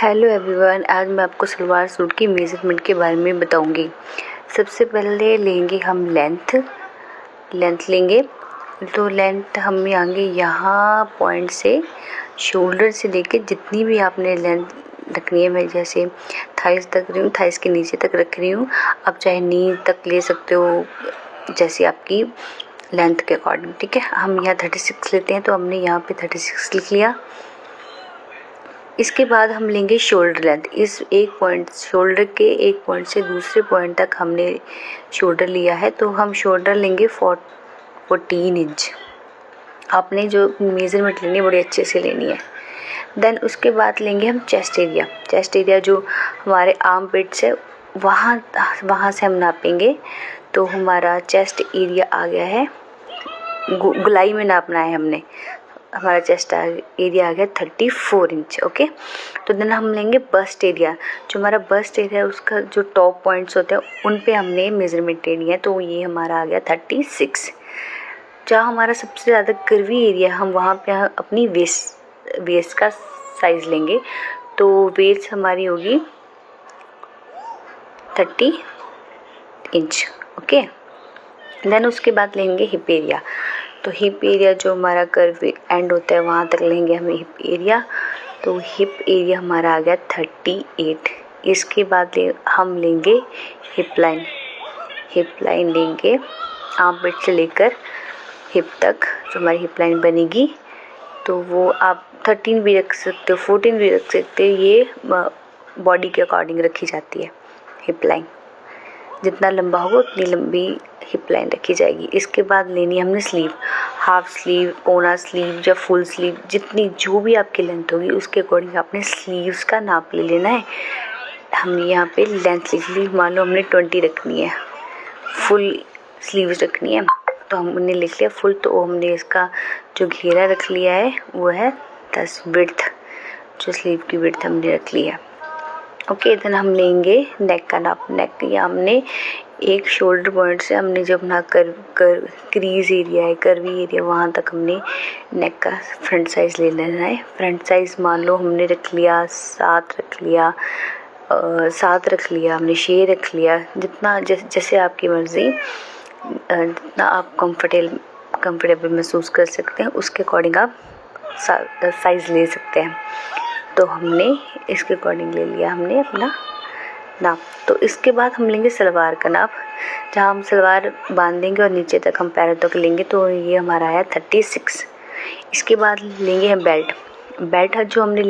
Hello everyone, आज मैं आपको सलवार सूट की मेज़रमेंट के बारे में बताऊंगी। सबसे पहले लेंगे हम लेंथ लेंगे। तो लेंथ हम यहाँ पॉइंट से शोल्डर से लेके जितनी भी आपने लेंथ रखनी है, मैं जैसे थाइस तक रही हूँ, थाइस के नीचे तक रख रही हूँ। आप चाहे नी तक ले सकते हो, जैसे आपकी लेंथ के अकॉर्डिंग। ठीक है, हम यहाँ 36 लेते हैं, तो हमने यहाँ पे 36 लिख लिया। इसके बाद हम लेंगे शोल्डर लेंथ। इस एक पॉइंट, शोल्डर के एक पॉइंट से दूसरे पॉइंट तक हमने शोल्डर लिया है, तो हम शोल्डर लेंगे 14 इंच। आपने जो मेज़रमेंट लेनी है बड़ी अच्छे से लेनी है। देन उसके बाद लेंगे हम चेस्ट एरिया जो हमारे आर्म पिट्स है, वहाँ से हम नापेंगे। तो हमारा चेस्ट एरिया आ गया है, गुलाई में नापना है हमने। हमारा चेस्ट एरिया आ गया 34 इंच। ओके, तो देन हम लेंगे बस्ट एरिया। जो हमारा बस्ट एरिया है, उसका जो टॉप पॉइंट्स होते हैं उन पे हमने मेज़रमेंट लेनी है। तो ये हमारा आ गया 36। जहाँ हमारा सबसे ज़्यादा कर्वी एरिया, हम वहाँ पे अपनी वेस्ट का साइज़ लेंगे। तो वेस्ट हमारी होगी 30 इंच। ओके, देन उसके बाद लेंगे हिप एरिया। तो हिप एरिया जो हमारा कर्व एंड होता है, वहाँ तक लेंगे हमें हिप एरिया। तो हिप एरिया हमारा आ गया 38। इसके बाद हम लेंगे हिप लाइन लेंगे आर्म पिट से लेकर हिप तक। जो हमारी हिप लाइन बनेगी, तो वो आप 13 भी रख सकते हो, 14 भी रख सकते हो। ये बॉडी के अकॉर्डिंग रखी जाती है हिप लाइन। जितना लंबा होगा उतनी लंबी हिप लाइन रखी जाएगी। इसके बाद लेनी है हमने स्लीव, हाफ स्लीव, ओना स्लीव या फुल स्लीव, जितनी जो भी आपकी लेंथ होगी उसके अकॉर्डिंग आपने स्लीव्स का नाप ले लेना है। हमने यहाँ पे लेंथ लिख ली, मान लो हमने 20 रखनी है, फुल स्लीव्स रखनी है, तो हमने लिख लिया फुल। तो हमने इसका जो घेरा रख लिया है वो है 10 विड्थ, जो स्लीव की विड्थ हमने रख ली है। ओके, देन हम लेंगे नेक का नाप। नेक या हमने एक शोल्डर पॉइंट से हमने जो अपना क्रीज एरिया है, कर्वी एरिया, वहाँ तक हमने नेक का फ्रंट साइज़ ले लेना है। फ्रंट साइज़ मान लो हमने रख लिया 7 रख लिया, 7 रख लिया हमने, 6 रख लिया, जितना जैसे आपकी मर्ज़ी, जितना आप कंफर्टेबल महसूस कर सकते हैं उसके अकॉर्डिंग आप साइज़ ले सकते हैं। तो हमने इसके अकॉर्डिंग ले लिया हमने अपना नाप। तो इसके बाद हम लेंगे सलवार का नाप, जहाँ हम सलवार बांधेंगे और नीचे तक हम पैरों तक लेंगे। तो ये हमारा आया 36। इसके बाद लेंगे हम बेल्ट जो हमने